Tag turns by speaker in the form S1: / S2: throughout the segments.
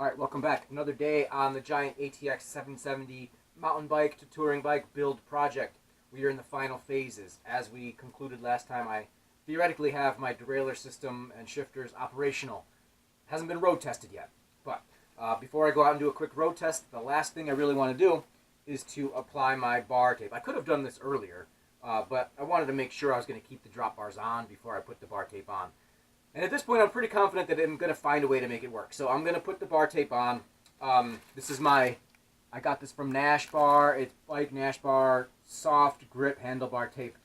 S1: All right, welcome back. Another day on the giant ATX 770 mountain bike to touring bike build project. We are in the final phases. As we concluded last time, I theoretically have my derailleur system and shifters operational. Hasn't been road tested yet, but before I go out and do a quick road test, the last thing I really want to do is to apply my bar tape. I could have done this earlier, but I wanted to make sure I was going to keep the drop bars on before I put the bar tape on. And at this point, I'm pretty confident that I'm going to find a way to make it work. So I'm going to put the bar tape on. This is I got this from Nash Bar. It's Bike Nash Bar soft grip handlebar tape.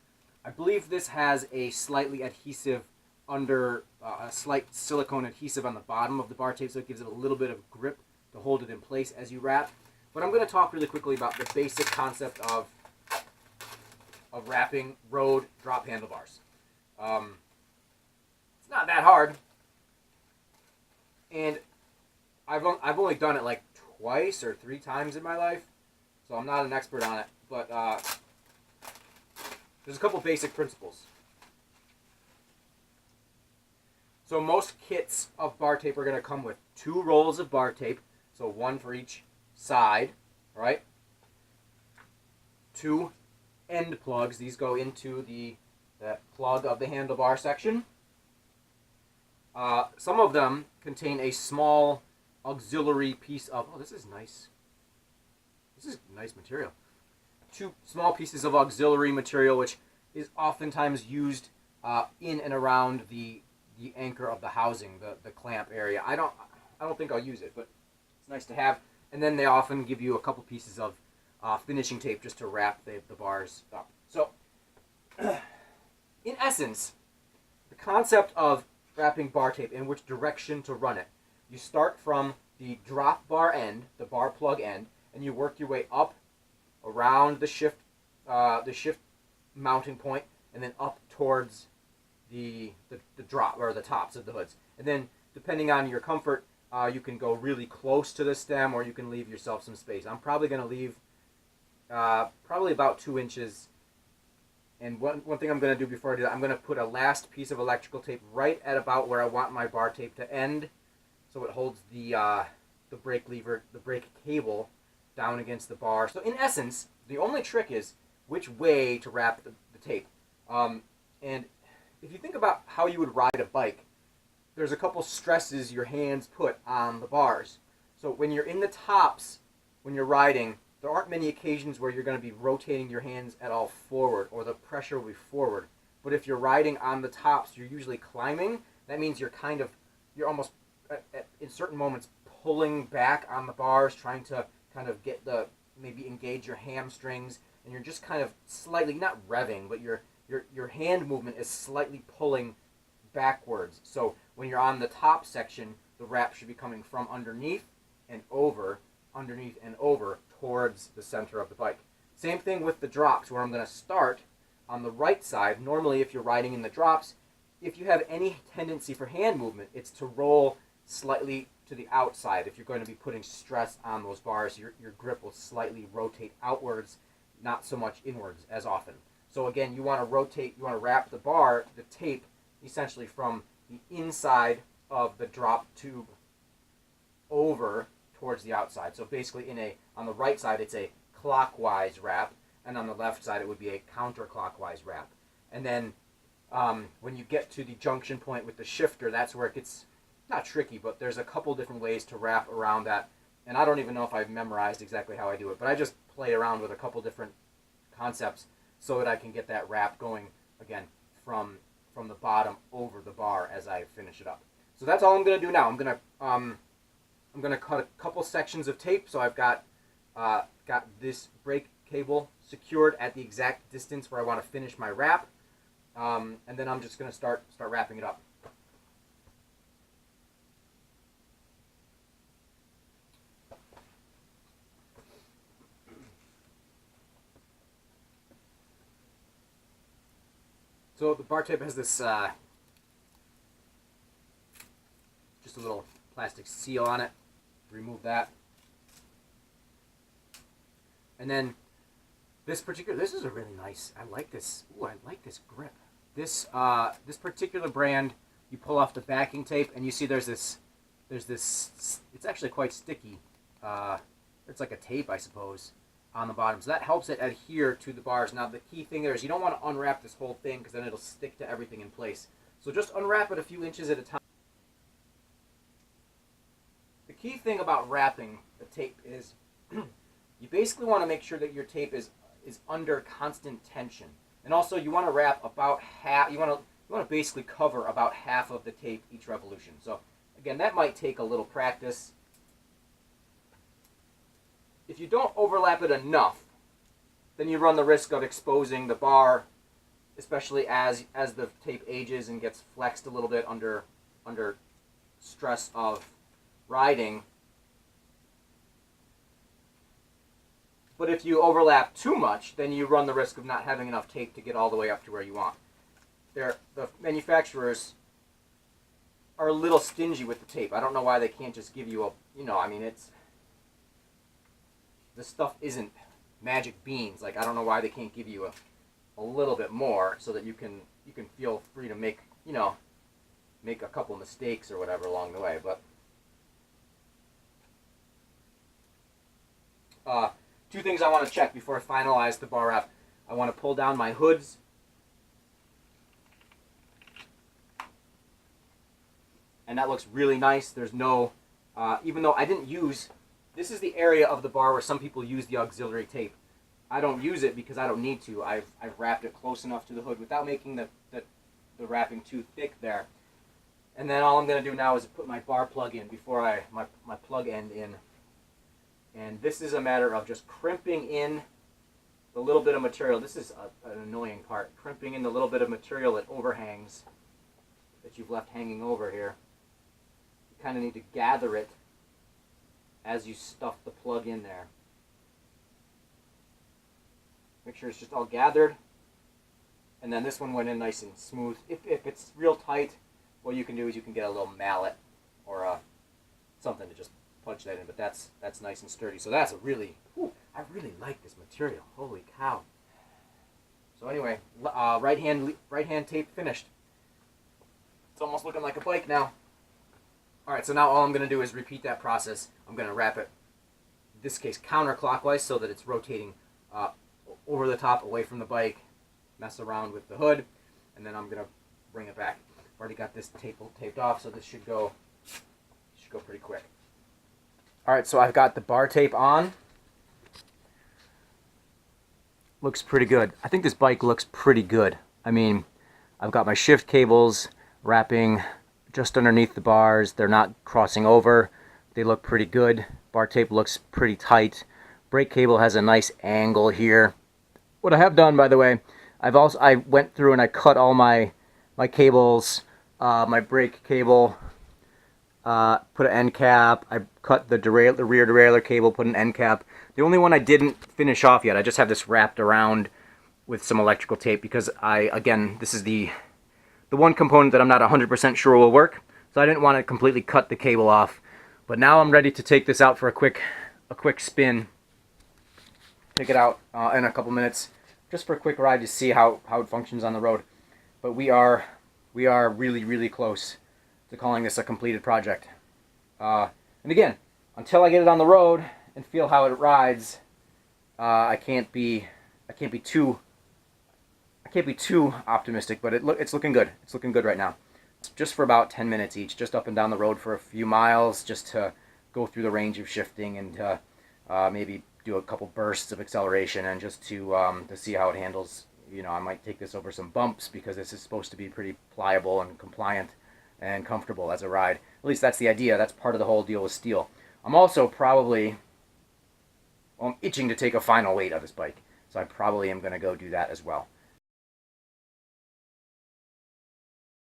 S1: I believe this has a slightly adhesive a slight silicone adhesive on the bottom of the bar tape, so it gives it a little bit of grip to hold it in place as you wrap. But I'm going to talk really quickly about the basic concept of wrapping road drop handlebars. It's not that hard, and I've only done it like twice or 3 times in my life, so I'm not an expert on it, but there's a couple basic principles. So most kits of bar tape are going to come with 2 rolls of bar tape, so 1 for each side, right? 2 end plugs. These go into the plug of the handlebar section. Some of them contain a small auxiliary piece of, oh, this is nice. This is nice material. 2 small pieces of auxiliary material, which is oftentimes used in and around the anchor of the housing, the clamp area. I don't think I'll use it, but it's nice to have. And then they often give you a couple pieces of finishing tape just to wrap the bars up. So, in essence, the concept of wrapping bar tape, in which direction to run it. You start from the drop bar end, the bar plug end, and you work your way up around the shift mounting point, and then up towards the drop, or the tops of the hoods. And then, depending on your comfort, you can go really close to the stem, or you can leave yourself some space. I'm probably going to leave probably about 2 inches. And one thing I'm going to do before I do that, I'm going to put a last piece of electrical tape right at about where I want my bar tape to end, so it holds the brake lever, the brake cable, down against the bar. So in essence, the only trick is which way to wrap the tape. And if you think about how you would ride a bike, there's a couple stresses your hands put on the bars. So when you're in the tops, when you're riding, there aren't many occasions where you're going to be rotating your hands at all forward, or the pressure will be forward. But if you're riding on the tops, you're usually climbing. That means you're you're almost, in certain moments, pulling back on the bars, trying to kind of maybe engage your hamstrings, and you're just kind of slightly, not revving, but your hand movement is slightly pulling backwards. So when you're on the top section, the wrap should be coming from underneath and over, towards the center of the bike. Same thing with the drops, where I'm going to start on the right side. Normally, if you're riding in the drops, if you have any tendency for hand movement, it's to roll slightly to the outside. If you're going to be putting stress on those bars, your grip will slightly rotate outwards, not so much inwards as often. So again, you want to wrap the tape, essentially from the inside of the drop tube over towards the outside. So basically, on the right side, it's a clockwise wrap, and on the left side, it would be a counterclockwise wrap. And then when you get to the junction point with the shifter, that's where it gets not tricky, but there's a couple different ways to wrap around that. And I don't even know if I've memorized exactly how I do it, but I just play around with a couple different concepts so that I can get that wrap going, again, from the bottom over the bar as I finish it up. So that's all I'm going to do now. I'm going to cut a couple sections of tape, so I've got this brake cable secured at the exact distance where I want to finish my wrap, and then I'm just going to start wrapping it up. So the bar tape has this just a little plastic seal on it. Remove that. And then this is a really nice, I like this. Ooh, I like this grip. This particular brand, you pull off the backing tape and you see there's this there's this, it's actually quite sticky. It's like a tape, I suppose, on the bottom. So that helps it adhere to the bars. Now, the key thing there is you don't want to unwrap this whole thing because then it'll stick to everything in place. So just unwrap it a few inches at a time. The key thing about wrapping the tape is you basically want to make sure that your tape is under constant tension. And also you want to wrap about half, you want to basically cover about half of the tape each revolution. So again, that might take a little practice. If you don't overlap it enough, then you run the risk of exposing the bar, especially as the tape ages and gets flexed a little bit under stress of riding. But if you overlap too much, then you run the risk of not having enough tape to get all the way up to where you want. The manufacturers are a little stingy with the tape. I don't know why they can't just give you a, I mean, this stuff isn't magic beans. Like, I don't know why they can't give you a little bit more so that you can feel free to make a couple mistakes or whatever along the way. But two things I want to check before I finalize the bar wrap. I want to pull down my hoods. And that looks really nice. There's no, even though I didn't use, this is the area of the bar where some people use the auxiliary tape. I don't use it because I don't need to. I've wrapped it close enough to the hood without making the wrapping too thick there. And then all I'm going to do now is put my bar plug in before my plug end in. And this is a matter of just crimping in the little bit of material. This is an annoying part. Crimping in the little bit of material that overhangs, that you've left hanging over here. You kind of need to gather it as you stuff the plug in there. Make sure it's just all gathered. And then this one went in nice and smooth. If it's real tight, what you can do is you can get a little mallet or something to just punch that in. But that's nice and sturdy. So that's a really, I really like this material. Holy cow. So anyway, right hand tape finished. It's almost looking like a bike now. Alright, so now all I'm going to do is repeat that process. I'm going to wrap it, in this case, counterclockwise so that it's rotating over the top, away from the bike, mess around with the hood, and then I'm going to bring it back. I've already got this taped off, so this should go pretty quick. Alright, so I've got the bar tape on. Looks pretty good. I think this bike looks pretty good. I mean, I've got my shift cables wrapping just underneath the bars. They're not crossing over. They look pretty good. Bar tape looks pretty tight. Brake cable has a nice angle here. What I have done, by the way, I went through and I cut all my cables, my brake cable, put an end cap. I cut the rear derailleur cable, put an end cap. The only one I didn't finish off yet, I just have this wrapped around with some electrical tape because again, this is the one component that I'm not 100% sure will work, so I didn't want to completely cut the cable off. But now I'm ready to take this out for a quick spin. Take it out in a couple minutes, just for a quick ride to see how it functions on the road. But we are really, really close to calling this a completed project. And again, until I get it on the road and feel how it rides, I can't be too optimistic, but it's looking good. It's looking good right now. It's just for about 10 minutes each, just up and down the road for a few miles, just to go through the range of shifting and to maybe do a couple bursts of acceleration and just to see how it handles. I might take this over some bumps because this is supposed to be pretty pliable and compliant and comfortable as a ride. At least that's the idea. That's part of the whole deal with steel. I'm also I'm itching to take a final weight of this bike, so I probably am going to go do that as well.